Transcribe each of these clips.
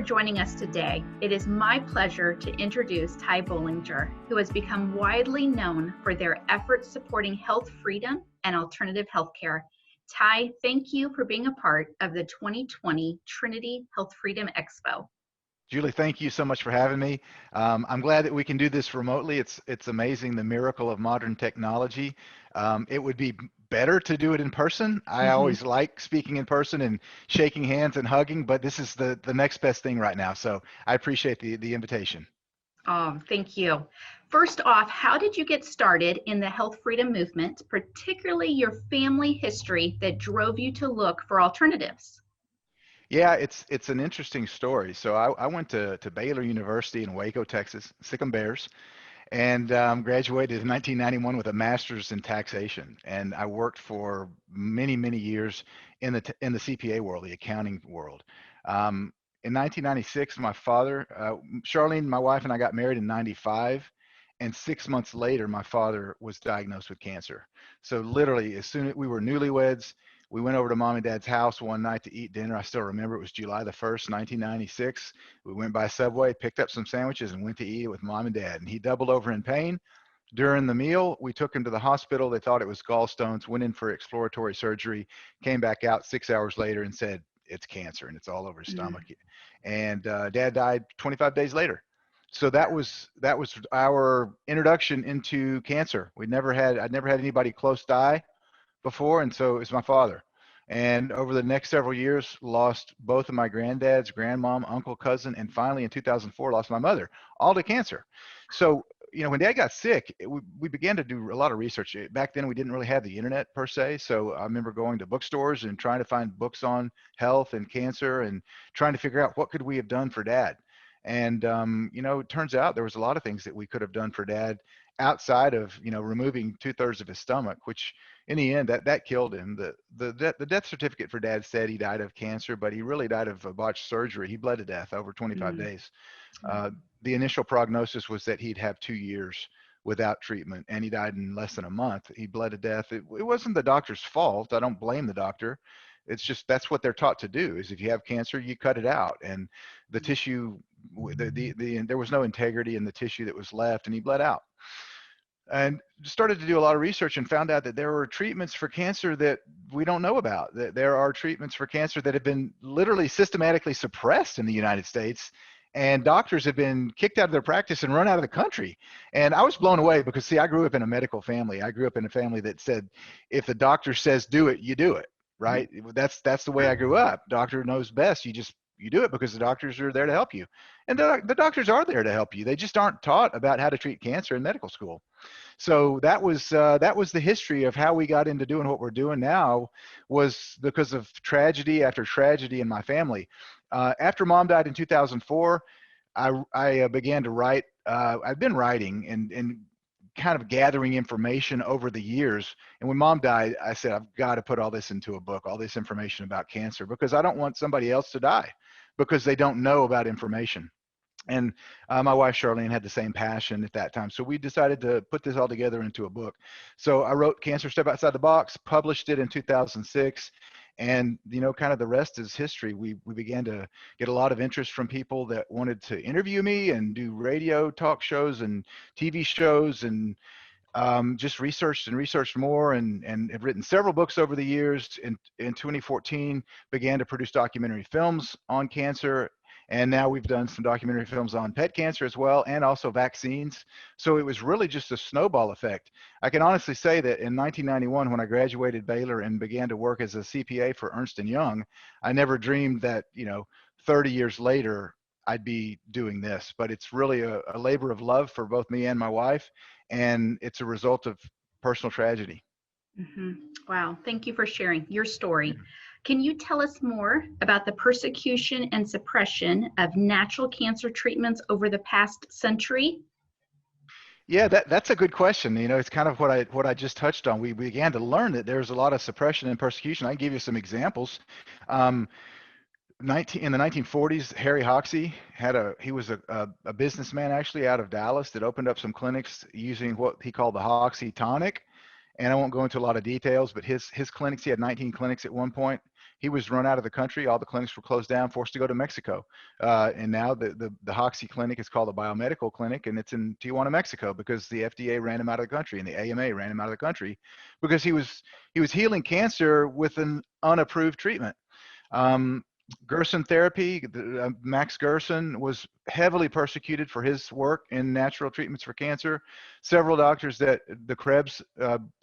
for joining us today. It is my pleasure to introduce Ty Bollinger, who has become widely known for their efforts supporting health freedom and alternative healthcare. Ty, thank you for being a part of the 2020 Trinity Health Freedom Expo. Julie, thank you so much for having me. I'm glad that we can do this remotely. It's amazing, the miracle of modern technology. It would be better to do it in person. I always like speaking in person and shaking hands and hugging, but this is the next best thing right now. So I appreciate the invitation. Thank you. First off, how did you get started in the health freedom movement, particularly your family history that drove you to look for alternatives? Yeah, it's an interesting story. So I went to Baylor University in Waco, Texas, Sikkim Bears, and graduated in 1991 with a master's in taxation. And I worked for many years in the CPA world, the accounting world. In 1996, my father, Charlene, my wife, and I got married in 95. And 6 months later, my father was diagnosed with cancer. So literally, as soon as we were newlyweds, we went over to mom and dad's house one night to eat dinner. I still remember it was July the 1st, 1996. We went by Subway, picked up some sandwiches, and went to eat with mom and dad. And he doubled over in pain. During the meal, we took him to the hospital. They thought it was gallstones, went in for exploratory surgery, came back out 6 hours later and said, it's cancer and it's all over his stomach. And dad died 25 days later. So that was our introduction into cancer. I'd never had anybody close die before, and so it's my father. And over the next several years, lost both of my granddads, grandmom, uncle, cousin, and finally in 2004, lost my mother, all to cancer. So, when dad got sick, we began to do a lot of research. Back then, we didn't really have the internet per se. So I remember going to bookstores and trying to find books on health and cancer and trying to figure out what could we have done for dad. And, it turns out there was a lot of things that we could have done for dad outside of, removing 2/3 of his stomach, which in the end, that killed him. The death certificate for dad said he died of cancer, but he really died of a botched surgery. He bled to death over 25 days. The initial prognosis was that he'd have 2 years without treatment, and he died in less than a month. He bled to death. It wasn't the doctor's fault. I don't blame the doctor. It's just that's what they're taught to do, is if you have cancer, you cut it out. And the tissue, there was no integrity in the tissue that was left, and he bled out. And started to do a lot of research and found out that there were treatments for cancer that we don't know about. That there are treatments for cancer that have been literally systematically suppressed in the United States, and doctors have been kicked out of their practice and run out of the country. And I was blown away because, see, I grew up in a medical family. I grew up in a family that said, if the doctor says do it, you do it, right? That's the way I grew up. Doctor knows best. You do it because the doctors are there to help you. And the doctors are there to help you. They just aren't taught about how to treat cancer in medical school. So that was the history of how we got into doing what we're doing now, was because of tragedy after tragedy in my family. After mom died in 2004, I began to write. I've been writing and kind of gathering information over the years. And when mom died, I said, I've got to put all this into a book, all this information about cancer, because I don't want somebody else to die because they don't know about information. And my wife, Charlene, had the same passion at that time. So we decided to put this all together into a book. So I wrote Cancer Step Outside the Box, published it in 2006. And, kind of the rest is history. We began to get a lot of interest from people that wanted to interview me and do radio talk shows and TV shows, and just researched more, and have written several books over the years. In 2014, began to produce documentary films on cancer. And now we've done some documentary films on pet cancer as well, and also vaccines. So it was really just a snowball effect. I can honestly say that in 1991, when I graduated Baylor and began to work as a CPA for Ernst & Young, I never dreamed that, 30 years later, I'd be doing this. But it's really a labor of love for both me and my wife, and it's a result of personal tragedy. Wow. Thank you for sharing your story. Can you tell us more about the persecution and suppression of natural cancer treatments over the past century? Yeah, that's a good question. It's kind of what I just touched on. We began to learn that there's a lot of suppression and persecution. I can give you some examples. In the 1940s, Harry Hoxsey he was a businessman actually out of Dallas that opened up some clinics using what he called the Hoxsey tonic. And I won't go into a lot of details, but his clinics, he had 19 clinics at one point. he was run out of the country. All the clinics were closed down, forced to go to Mexico. And now the Hoxie clinic is called the Biomedical Clinic, and it's in Tijuana, Mexico, because the FDA ran him out of the country and the AMA ran him out of the country because he was healing cancer with an unapproved treatment. Gerson therapy, Max Gerson was heavily persecuted for his work in natural treatments for cancer. Several doctors that the Krebs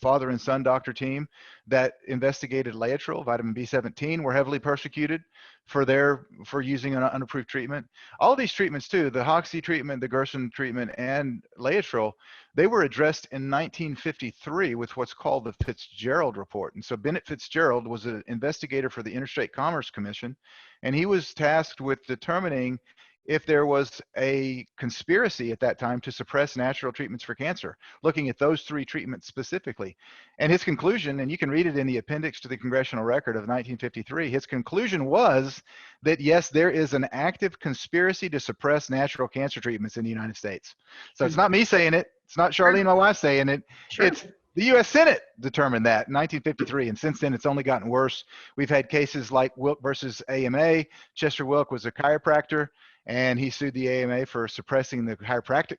father and son doctor team that investigated Laetrile, vitamin B17, were heavily persecuted for using an unapproved treatment. All these treatments too, the Hoxie treatment, the Gerson treatment, and Laetrile, they were addressed in 1953 with what's called the Fitzgerald Report. And so Bennett Fitzgerald was an investigator for the Interstate Commerce Commission, and he was tasked with determining if there was a conspiracy at that time to suppress natural treatments for cancer, looking at those 3 treatments specifically. And his conclusion, and you can read it in the appendix to the Congressional Record of 1953, his conclusion was that yes, there is an active conspiracy to suppress natural cancer treatments in the United States. So it's not me saying it, it's not Charlene, my wife, saying it, it's the U.S. Senate determined that in 1953, and since then it's only gotten worse. We've had cases like Wilk versus AMA. Chester Wilk was a chiropractor, and he sued the AMA for suppressing the chiropractic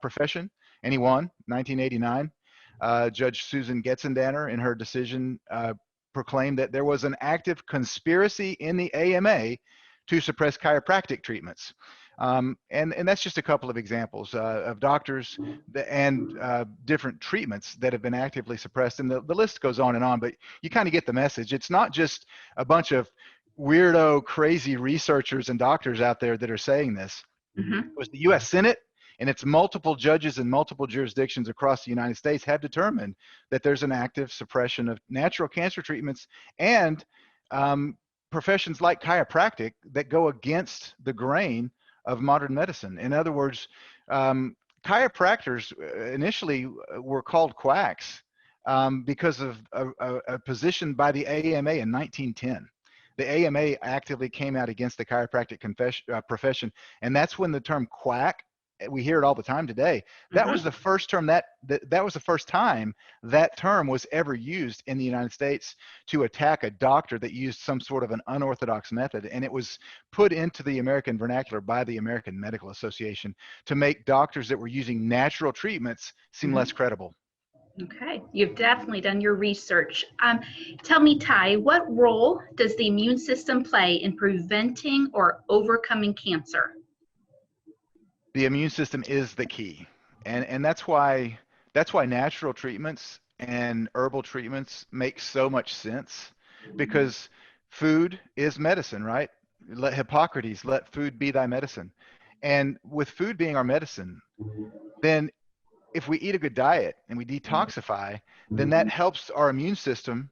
profession, and he won 1989. Judge Susan Getzendanner, in her decision, proclaimed that there was an active conspiracy in the AMA to suppress chiropractic treatments. And that's just a couple of examples of doctors and different treatments that have been actively suppressed. And the list goes on, but you kind of get the message. It's not just a bunch of weirdo, crazy researchers and doctors out there that are saying this. It was the U.S. Senate, and its multiple judges in multiple jurisdictions across the United States have determined that there's an active suppression of natural cancer treatments and professions like chiropractic that go against the grain of modern medicine. In other words, chiropractors initially were called quacks because of a position by the AMA in 1910. The AMA actively came out against the chiropractic profession, and that's when the term quack, we hear it all the time today. That was the first term that was the first time that term was ever used in the United States to attack a doctor that used some sort of an unorthodox method, and it was put into the American vernacular by the American Medical Association to make doctors that were using natural treatments seem less credible. Okay, you've definitely done your research. Tell me, Ty, what role does the immune system play in preventing or overcoming cancer? The immune system is the key, and that's why natural treatments and herbal treatments make so much sense, because food is medicine, right? Let Hippocrates, let food be thy medicine. And with food being our medicine, then if we eat a good diet and we detoxify, then that helps our immune system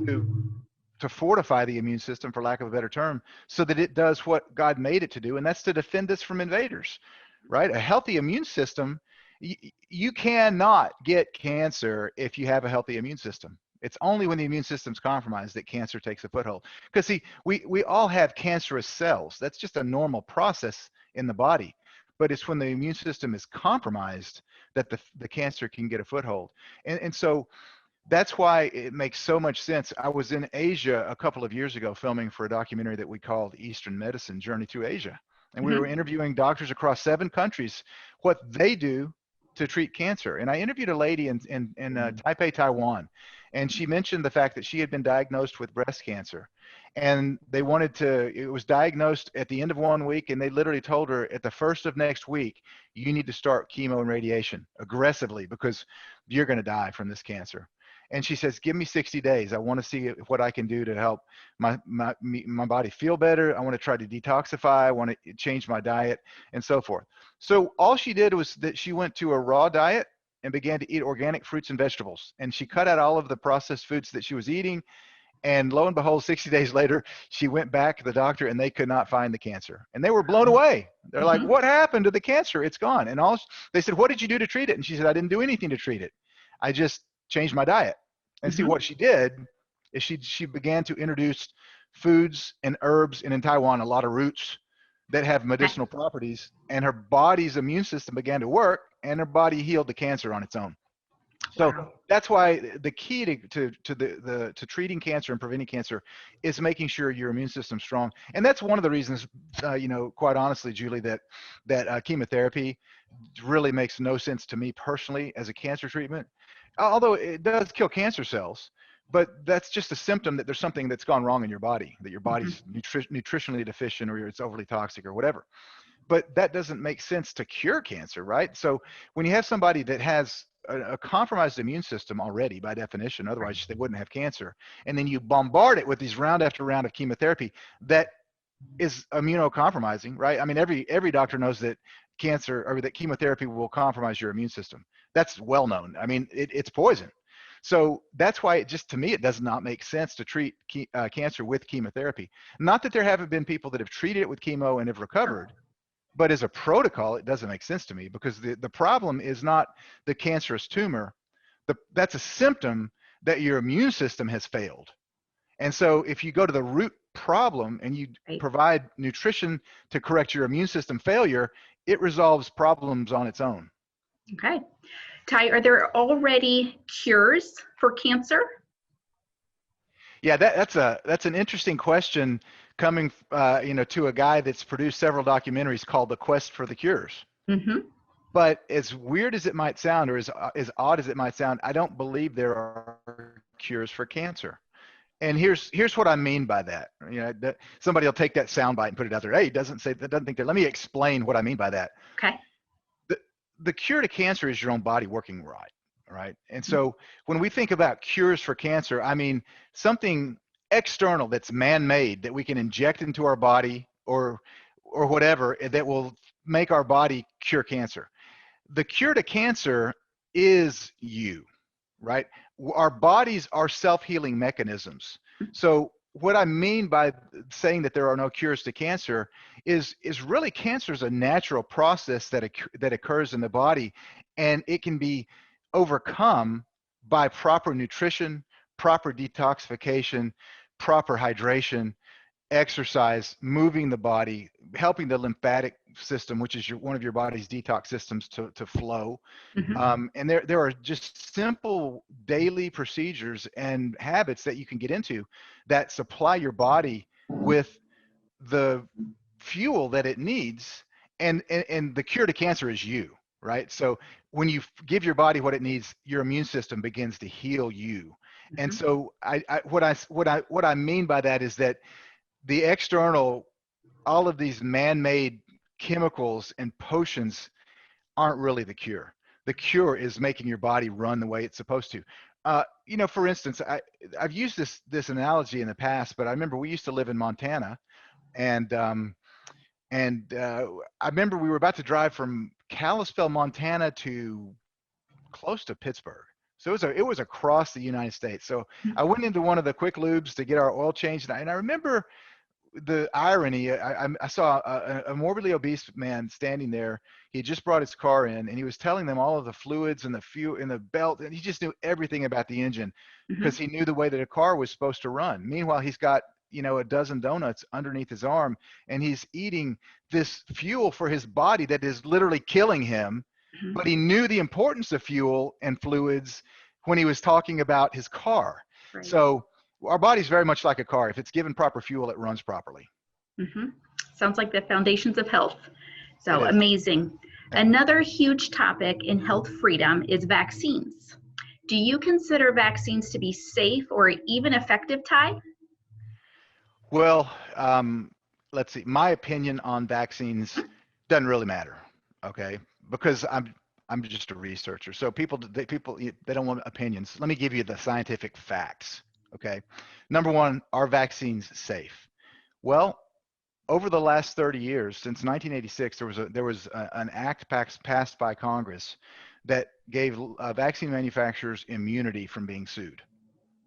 to fortify the immune system, for lack of a better term, so that it does what God made it to do, and that's to defend us from invaders, right? A healthy immune system, you cannot get cancer if you have a healthy immune system. It's only when the immune system's compromised that cancer takes a foothold. Because see, we all have cancerous cells. That's just a normal process in the body. But it's when the immune system is compromised that the cancer can get a foothold. And so that's why it makes so much sense. I was in Asia a couple of years ago filming for a documentary that we called Eastern Medicine, Journey Through Asia. And we were interviewing doctors across 7 countries, what they do to treat cancer. And I interviewed a lady in Taipei, Taiwan, and she mentioned the fact that she had been diagnosed with breast cancer. And they it was diagnosed at the end of 1 week, and they literally told her at the first of next week, you need to start chemo and radiation aggressively because you're going to die from this cancer. And she says, give me 60 days. I want to see what I can do to help my body feel better. I want to try to detoxify. I want to change my diet and so forth. So all she did was that she went to a raw diet and began to eat organic fruits and vegetables. And she cut out all of the processed foods that she was eating. And lo and behold, 60 days later, she went back to the doctor and they could not find the cancer. And they were blown away. They're like, what happened to the cancer? It's gone. And they said, what did you do to treat it? And she said, I didn't do anything to treat it. I just changed my diet. And see, what she did is she began to introduce foods and herbs, and in Taiwan, a lot of roots that have medicinal properties, and her body's immune system began to work, and her body healed the cancer on its own. So Wow. that's why the key to treating cancer and preventing cancer is making sure your immune system's strong. And that's one of the reasons, quite honestly, Julie, that chemotherapy really makes no sense to me personally as a cancer treatment, although it does kill cancer cells. But that's just a symptom that there's something that's gone wrong in your body, that your Hmm. body's nutritionally deficient or it's overly toxic or whatever. But that doesn't make sense to cure cancer, right? So when you have somebody that has a compromised immune system already by definition, otherwise they wouldn't have cancer, and then you bombard it with these round after round of chemotherapy that is immunocompromising, right? I mean, every doctor knows that cancer or that chemotherapy will compromise your immune system. That's well known. I mean, it's poison. So that's why it just, to me, it does not make sense to treat cancer with chemotherapy. Not that there haven't been people that have treated it with chemo and have recovered, but as a protocol, it doesn't make sense to me because the problem is not the cancerous tumor. That's a symptom that your immune system has failed. And so if you go to the root problem and you Right. provide nutrition to correct your immune system failure, it resolves problems on its own. Okay. Ty, are there already cures for cancer? Yeah, that's an interesting question coming to a guy that's produced several documentaries called The Quest for the Cures. Mm-hmm. But as weird as it might sound, or as odd as it might sound, I don't believe there are cures for cancer. And here's what I mean by that. Somebody will take that soundbite and put it out there. Hey, it doesn't say that, doesn't think that. Let me explain what I mean by that. Okay. The cure to cancer is your own body working right? And so when we think about cures for cancer, I mean something external that's man-made that we can inject into our body or whatever that will make our body cure cancer. The cure to cancer is you, right? Our bodies are self-healing mechanisms. So what I mean by saying that there are no cures to cancer is really cancer is a natural process that occurs in the body, and it can be overcome by proper nutrition, proper detoxification, proper hydration, exercise, moving the body, helping the lymphatic system, which is one of your body's detox systems, to flow. Mm-hmm. And there are just simple daily procedures and habits that you can get into that supply your body with the fuel that it needs. And the cure to cancer is you, right? So when you give your body what it needs, your immune system begins to heal you. And Mm-hmm. so what I mean by that is that the external, all of these man-made chemicals and potions aren't really the cure. The cure is making your body run the way it's supposed to. For instance, I've used this analogy in the past, but I remember we used to live in Montana, and I remember we were about to drive from Kalispell, Montana, to close to Pittsburgh. So it was across the United States. So I went into one of the quick lubes to get our oil changed, and I remember the irony. I saw a morbidly obese man standing there. He had just brought his car in, and he was telling them all of the fluids and the fuel and the belt, and he just knew everything about the engine because Mm-hmm. he knew the way that a car was supposed to run. Meanwhile, he's got a dozen donuts underneath his arm, and he's eating this fuel for his body that is literally killing him. Mm-hmm. But he knew the importance of fuel and fluids when he was talking about his car. Right. So our body's very much like a car. If it's given proper fuel, it runs properly. Mm-hmm. Sounds like the foundations of health. It So is. amazing. Yeah. Another huge topic in health freedom is vaccines. Do you consider vaccines to be safe or even effective, Ty? Well, let's see. My opinion on vaccines doesn't really matter, okay? Because I'm just a researcher. So people they don't want opinions. Let me give you the scientific facts, okay? Number one, are vaccines safe? Well, over the last 30 years, since 1986, there was an act passed by Congress that gave vaccine manufacturers immunity from being sued.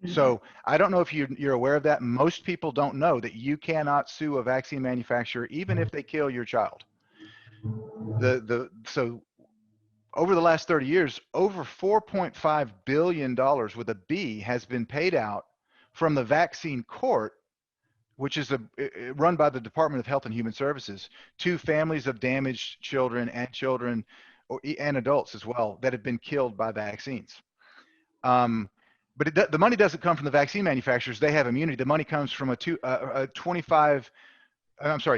Mm-hmm. So I don't know if you're aware of that. Most people don't know that you cannot sue a vaccine manufacturer even if they kill your child. So over the last 30 years, over $4.5 billion with a B has been paid out from the vaccine court, which is run by the Department of Health and Human Services, to families of damaged children and adults as well that have been killed by vaccines. But the money doesn't come from the vaccine manufacturers. They have immunity. The money comes from a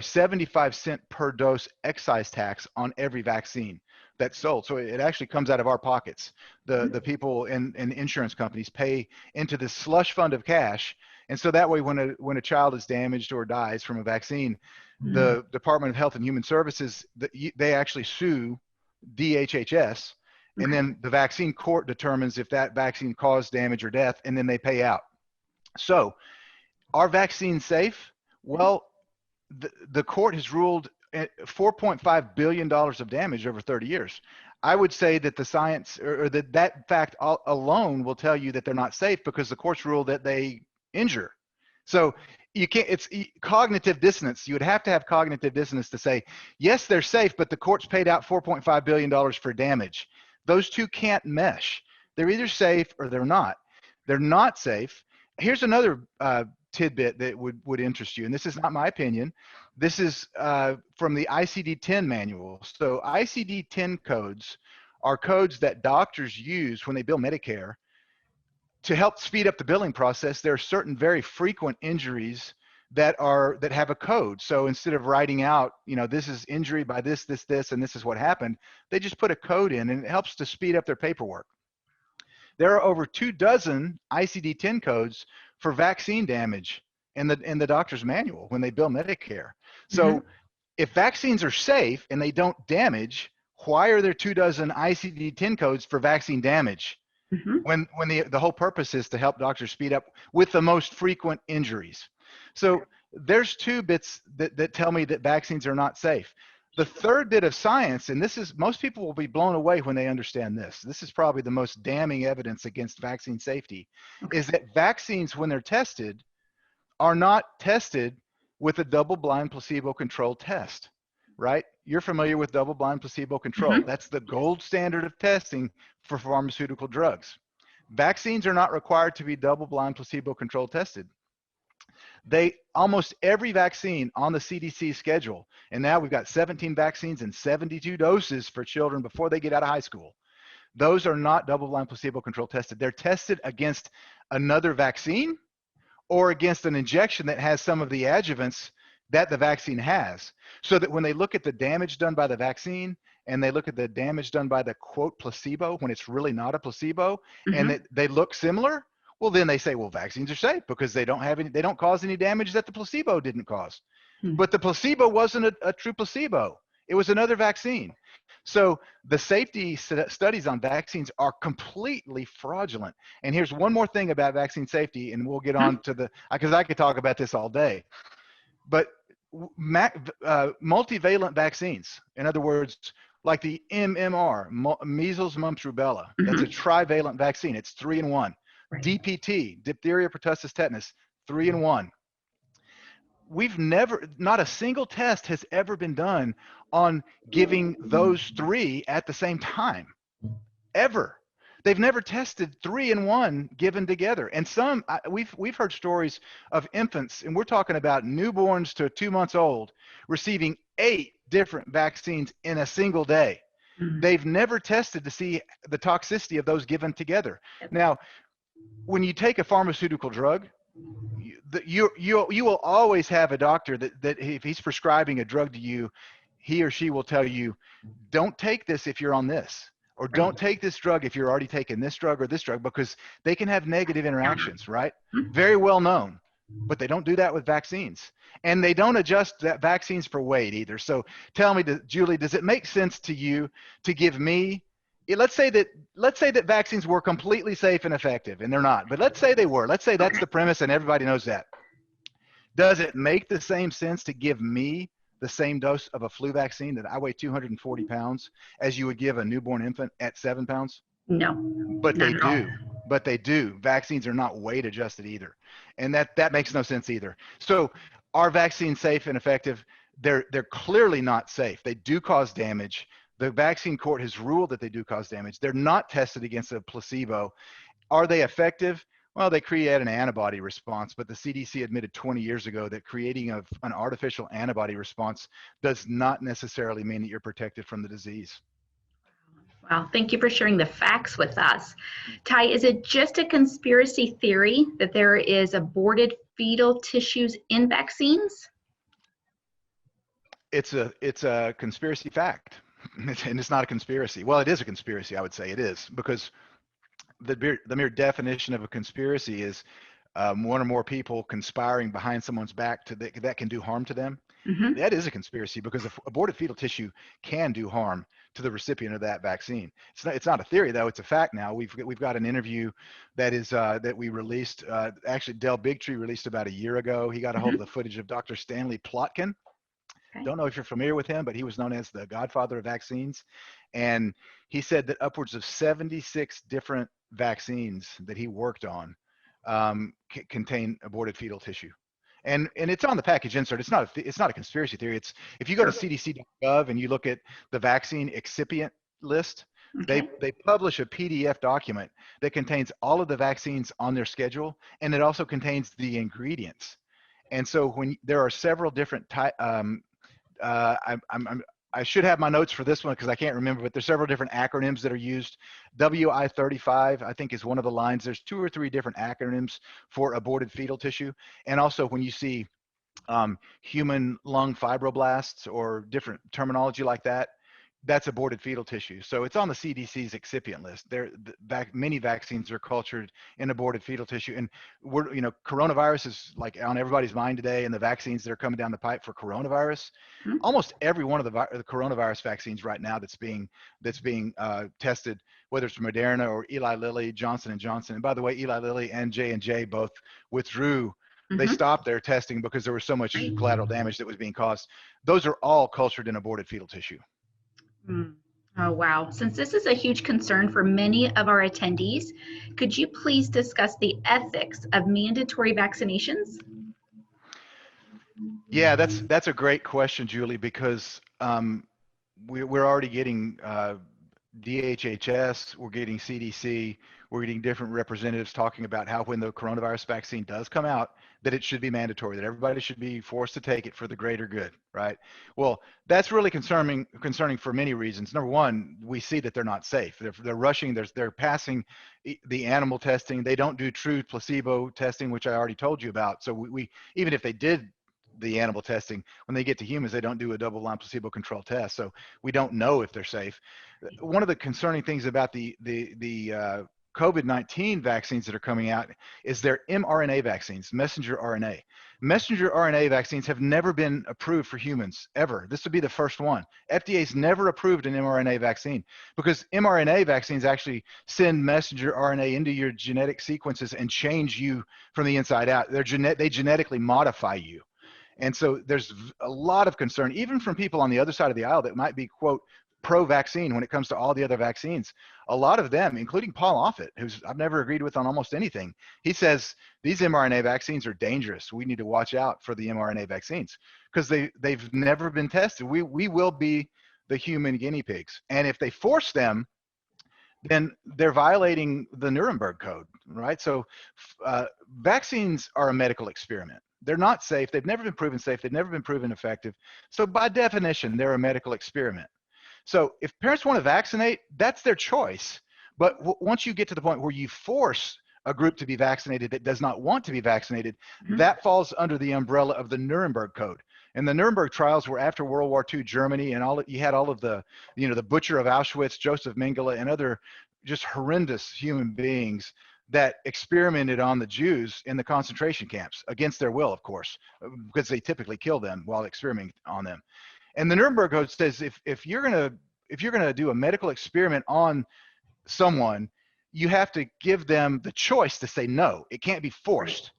75 cent per dose excise tax on every vaccine that's sold. So it actually comes out of our pockets. The people and insurance companies pay into this slush fund of cash. And so that way, when a child is damaged or dies from a vaccine, the Department of Health and Human Services, they actually sue DHHS, and then the vaccine court determines if that vaccine caused damage or death, and then they pay out. So are vaccines safe? Well, the court has ruled $4.5 billion of damage over 30 years. I would say that the science or that fact alone will tell you that they're not safe because the courts ruled that they injure. So you can't, it's cognitive dissonance. You would have to have cognitive dissonance to say, yes, they're safe, but the courts paid out $4.5 billion for damage. Those two can't mesh. They're either safe or they're not. They're not safe. Here's another tidbit that would interest you, and this is not my opinion. This is from the ICD-10 manual. So ICD-10 codes are codes that doctors use when they bill Medicare to help speed up the billing process. There are certain very frequent injuries that have a code. So instead of writing out, this is injury by this, and this is what happened, they just put a code in, and it helps to speed up their paperwork. There are over 24 ICD-10 codes for vaccine damage in the doctor's manual when they bill Medicare. So if vaccines are safe and they don't damage, why are there 24 ICD-10 codes for vaccine damage? When the whole purpose is to help doctors speed up with the most frequent injuries. So there's two bits that tell me that vaccines are not safe. The third bit of science, and most people will be blown away when they understand this. This is probably the most damning evidence against vaccine safety, is that vaccines, when they're tested, are not tested with a double-blind placebo-controlled test, right? You're familiar with double-blind placebo control. That's the gold standard of testing for pharmaceutical drugs. Vaccines are not required to be double-blind placebo-controlled tested. Almost every vaccine on the CDC schedule, and now we've got 17 vaccines and 72 doses for children before they get out of high school. Those are not double-blind placebo-controlled tested. They're tested against another vaccine or against an injection that has some of the adjuvants that the vaccine has, so that when they look at the damage done by the vaccine and they look at the damage done by the quote placebo, when it's really not a placebo, and they look similar, well, then they say, well, vaccines are safe because they don't cause any damage that the placebo didn't cause. But the placebo wasn't a true placebo. It was another vaccine. So the safety studies on vaccines are completely fraudulent. And here's one more thing about vaccine safety, and we'll get on to because I could talk about this all day. But multivalent vaccines, in other words, like the MMR, measles, mumps, rubella, that's a trivalent vaccine. It's 3-in-1. DPT, diphtheria, pertussis, tetanus, 3-in-1. Not a single test has ever been done on giving those three at the same time, ever. They've never tested 3-in-1 given together. And we've heard stories of infants, and we're talking about newborns to 2 months old, receiving 8 different vaccines in a single day. They've never tested to see the toxicity of those given together. Now, when you take a pharmaceutical drug, you will always have a doctor that if he's prescribing a drug to you, he or she will tell you, don't take this if you're on this, or don't take this drug if you're already taking this drug or this drug, because they can have negative interactions, right? Very well known, but they don't do that with vaccines. And they don't adjust that vaccines for weight either. So tell me, Julie, does it make sense to you to give me, let's say that vaccines were completely safe and effective, and they're not, but let's say they were. Let's say that's the premise and everybody knows that. Does it make the same sense to give me the same dose of a flu vaccine that I weigh 240 pounds as you would give a newborn infant at 7 pounds? No. But they do. But they do. Vaccines are not weight adjusted either. And that makes no sense either. So are vaccines safe and effective? They're clearly not safe. They do cause damage. The vaccine court has ruled that they do cause damage. They're not tested against a placebo. Are they effective? Well, they create an antibody response, but the CDC admitted 20 years ago that creating an artificial antibody response does not necessarily mean that you're protected from the disease. Well, thank you for sharing the facts with us. Ty, is it just a conspiracy theory that there is aborted fetal tissues in vaccines? It's a conspiracy fact, and it's not a conspiracy. Well, it is a conspiracy, I would say it is, because the mere definition of a conspiracy is one or more people conspiring behind someone's back that can do harm to them. Mm-hmm. That is a conspiracy because aborted fetal tissue can do harm to the recipient of that vaccine. It's not a theory though; it's a fact now. We've got an interview that we released. Actually, Del Bigtree released about a year ago. He got a hold of Mm-hmm. the footage of Dr. Stanley Plotkin. Okay. Don't know if you're familiar with him, but he was known as the godfather of vaccines. And he said that upwards of 76 different vaccines that he worked on contain aborted fetal tissue. And it's on the package insert. It's not a conspiracy theory. It's if you go to Sure. cdc.gov and you look at the vaccine excipient list, Okay. they publish a PDF document that contains all of the vaccines on their schedule, and it also contains the ingredients. And so when there are several different uh, I should have my notes for this one because I can't remember, but there's several different acronyms that are used. WI35, I think, is one of the lines. There's 2 or 3 different acronyms for aborted fetal tissue. And also when you see human lung fibroblasts or different terminology like that, that's aborted fetal tissue. So it's on the CDC's excipient list. Many vaccines are cultured in aborted fetal tissue, and coronavirus is like on everybody's mind today, and the vaccines that are coming down the pipe for coronavirus. Mm-hmm. Almost every one of the coronavirus vaccines right now that's being tested, whether it's Moderna or Eli Lilly, Johnson and Johnson. And by the way, Eli Lilly and J&J both withdrew. They Mm-hmm. stopped their testing because there was so much Right. collateral damage that was being caused. Those are all cultured in aborted fetal tissue. Mm. Oh, wow. Since this is a huge concern for many of our attendees, could you please discuss the ethics of mandatory vaccinations? Yeah, that's a great question, Julie, because we're already getting DHHS, we're getting CDC, we're getting different representatives talking about how when the coronavirus vaccine does come out, that it should be mandatory, that everybody should be forced to take it for the greater good, right? Well, that's really concerning for many reasons. Number one, we see that they're not safe. They're rushing, they're passing the animal testing. They don't do true placebo testing, which I already told you about. So we even if they did the animal testing, when they get to humans, they don't do a double-blind placebo-controlled test, so we don't know if they're safe. One of the concerning things about the COVID-19 vaccines that are coming out is they're mRNA vaccines, messenger RNA. Messenger RNA vaccines have never been approved for humans, ever. This would be the first one. FDA's never approved an mRNA vaccine because mRNA vaccines actually send messenger RNA into your genetic sequences and change you from the inside out. They genetically modify you. And so there's a lot of concern, even from people on the other side of the aisle that might be, quote, pro-vaccine when it comes to all the other vaccines. A lot of them, including Paul Offit, who's I've never agreed with on almost anything, he says these mRNA vaccines are dangerous. We need to watch out for the mRNA vaccines because they've never been tested. We will be the human guinea pigs. And if they force them, then they're violating the Nuremberg Code, right? So vaccines are a medical experiment. They're not safe. They've never been proven safe. They've never been proven effective. So by definition, they're a medical experiment. So if parents want to vaccinate, that's their choice. But once you get to the point where you force a group to be vaccinated that does not want to be vaccinated, Mm-hmm. that falls under the umbrella of the Nuremberg Code. And the Nuremberg trials were after World War II Germany, and you had all of the butcher of Auschwitz, Joseph Mengele, and other just horrendous human beings that experimented on the Jews in the concentration camps against their will, of course, because they typically kill them while experimenting on them. And the Nuremberg Code says if you're gonna do a medical experiment on someone, you have to give them the choice to say no. It can't be forced,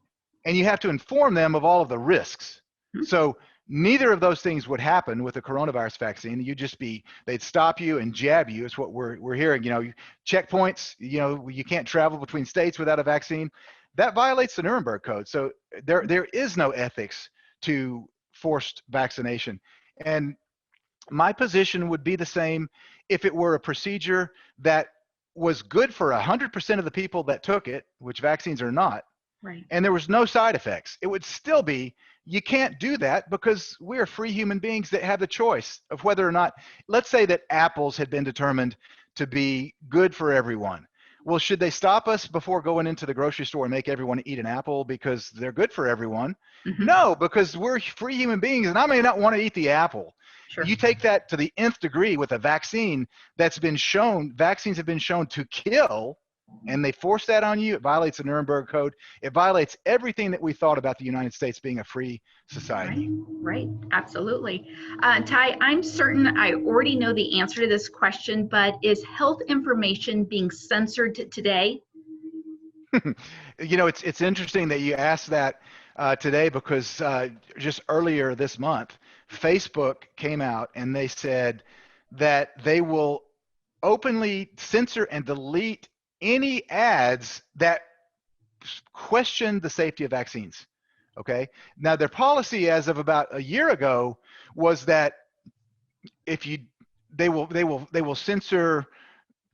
and you have to inform them of all of the risks. Mm-hmm. So neither of those things would happen with a coronavirus vaccine. They'd stop you and jab you. Is what we're hearing. Checkpoints. You can't travel between states without a vaccine. That violates the Nuremberg Code. So there is no ethics to forced vaccination. And my position would be the same if it were a procedure that was good for 100% of the people that took it, which vaccines are not, Right. and there was no side effects. It would still be, you can't do that because we're free human beings that have the choice of whether or not, let's say that apples had been determined to be good for everyone. Well, should they stop us before going into the grocery store and make everyone eat an apple because they're good for everyone? Mm-hmm. No, because we're free human beings and I may not want to eat the apple. Sure. You take that to the nth degree with a vaccine that's been shown, vaccines have been shown to kill, and they force that on you. It violates the Nuremberg Code. It violates everything that we thought about the United States being a free society. Right. Absolutely. Ty, I'm certain I already know the answer to this question, but is health information being censored today? You know, it's interesting that you asked that today because just earlier this month, Facebook came out and they said that they will openly censor and delete any ads that question the safety of vaccines. Okay. Now their policy as of about a year ago was that if you, they will censor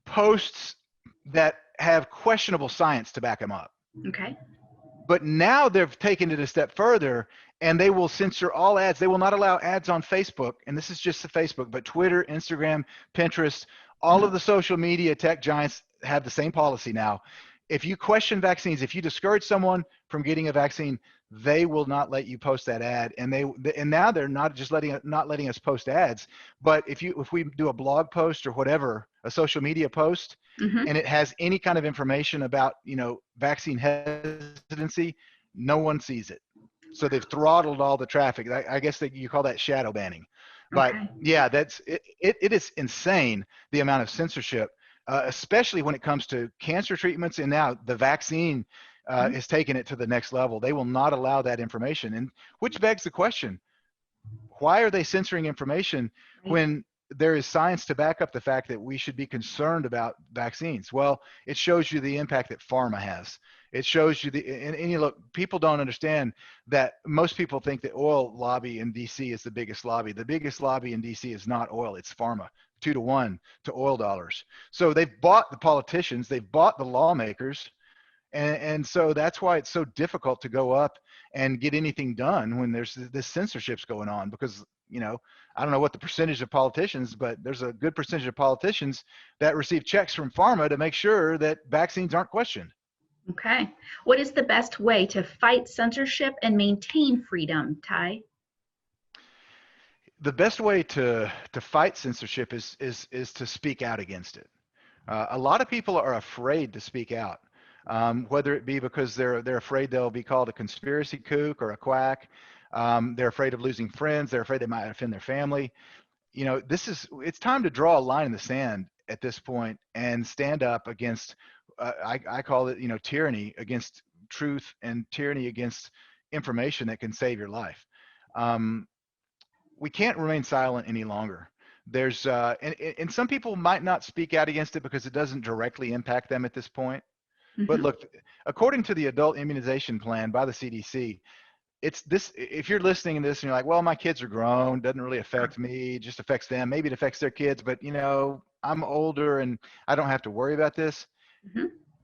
posts that have questionable science to back them up. Okay. But now they've taken it a step further and they will censor all ads. They will not allow ads on Facebook. And this is just the Facebook, but Twitter, Instagram, Pinterest, all of the social media tech giants have the same policy now. If you question vaccines, if you discourage someone from getting a vaccine, they will not let you post that ad. And now they're not just letting us post ads, but if we do a blog post or whatever, a social media post, Mm-hmm. and it has any kind of information about, vaccine hesitancy, no one sees it. So they've throttled all the traffic. I guess that you call that shadow banning. But Okay. yeah, it is insane the amount of censorship, especially when it comes to cancer treatments. And now the vaccine is taking it to the next level. They will not allow that information. And which begs the question, why are they censoring information when there is science to back up the fact that we should be concerned about vaccines? Well, it shows you the impact that pharma has. It shows you and you look, people don't understand that most people think the oil lobby in DC is the biggest lobby. The biggest lobby in DC is not oil, it's pharma, 2-to-1 to oil dollars. So they've bought the politicians, they've bought the lawmakers, and so that's why it's so difficult to go up and get anything done when there's this censorship's going on, because I don't know what the percentage of politicians, but there's a good percentage of politicians that receive checks from pharma to make sure that vaccines aren't questioned. Okay. What is the best way to fight censorship and maintain freedom, Ty? The best way to fight censorship is to speak out against it. A lot of people are afraid to speak out, whether it be because they're afraid they'll be called a conspiracy kook or a quack. They're afraid of losing friends. They're afraid they might offend their family. It's time to draw a line in the sand at this point and stand up against, I call it, tyranny against truth and tyranny against information that can save your life. We can't remain silent any longer. There's, and some people might not speak out against it because it doesn't directly impact them at this point. But look, according to the adult immunization plan by the CDC, it's this, if you're listening to this and you're like, well, my kids are grown, doesn't really affect me, it just affects them. Maybe it affects their kids, but I'm older and I don't have to worry about this.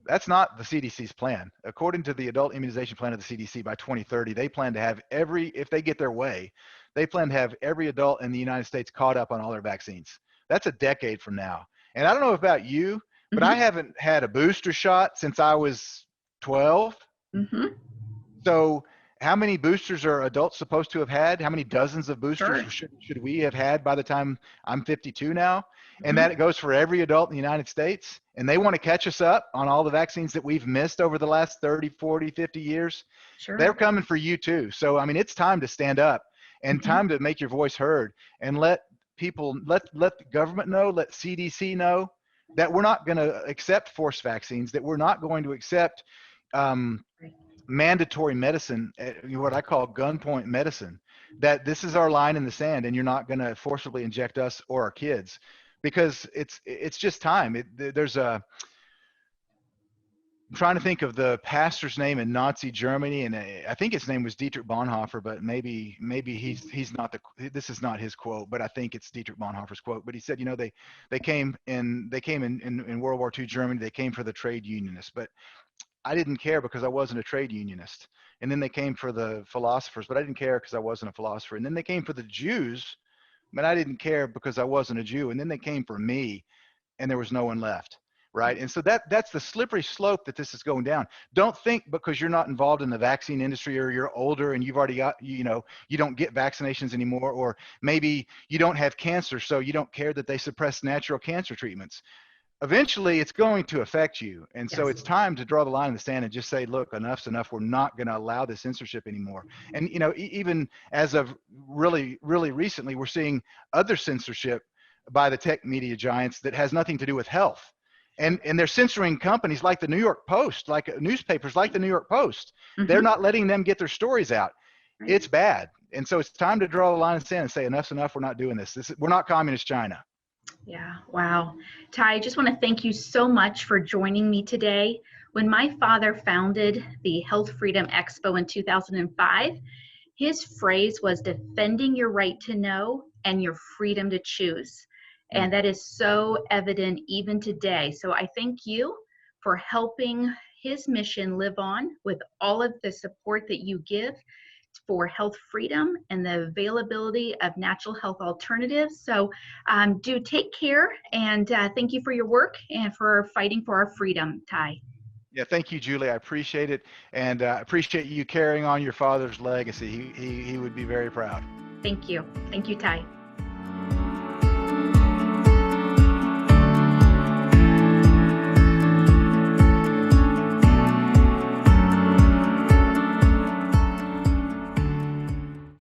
That's not the CDC's plan. According to the adult immunization plan of the CDC, by 2030, they plan to have if they get their way, they plan to have every adult in the United States caught up on all their vaccines. That's a decade from now. And I don't know about you, but I haven't had a booster shot since I was 12. So how many boosters are adults supposed to have had? How many dozens of boosters should we have had by the time I'm 52 now? And that it goes for every adult in the United States. And they want to catch us up on all the vaccines that we've missed over the last 30, 40, 50 years. They're coming for you too. So, I mean, it's time to stand up and time to make your voice heard and let people, let the government know, let CDC know that we're not going to accept forced vaccines, that we're not going to accept mandatory medicine, what I call gunpoint medicine, that this is our line in the sand and you're not going to forcibly inject us or our kids, because it's just time. I'm trying to think of the pastor's name in Nazi Germany, and I think his name was Dietrich Bonhoeffer, but maybe he's not this is not his quote, but I think it's Dietrich Bonhoeffer's quote. But he said, they came in World War II Germany, they came for the trade unionists, but I didn't care because I wasn't a trade unionist. And then they came for the philosophers, but I didn't care because I wasn't a philosopher. And then they came for the Jews, but I didn't care because I wasn't a Jew. And then they came for me. and there was no one left. Right. And so that's the slippery slope that this is going down. Don't think because you're not involved in the vaccine industry or you're older and you've already got, you don't get vaccinations anymore, or maybe you don't have cancer, so you don't care that they suppress natural cancer treatments. Eventually it's going to affect you. And so it's time to draw the line in the sand and just say, look, enough's enough. We're not going to allow this censorship anymore. And, even as of really, really recently, we're seeing other censorship by the tech media giants that has nothing to do with health. And they're censoring companies like the New York Post, like newspapers like the New York Post. They're not letting them get their stories out. It's bad. And so it's time to draw the line in the sand and say, enough's enough. We're not doing this. We're not communist China. Yeah, wow. Ty, I just want to thank you so much for joining me today. When my father founded the Health Freedom Expo in 2005, his phrase was defending your right to know and your freedom to choose. And that is so evident even today. So I thank you for helping his mission live on with all of the support that you give for health freedom and the availability of natural health alternatives. So do take care, and thank you for your work and for fighting for our freedom, Ty. Yeah, thank you, Julie. I appreciate it, and appreciate you carrying on your father's legacy. He would be very proud. Thank you. Thank you, Ty.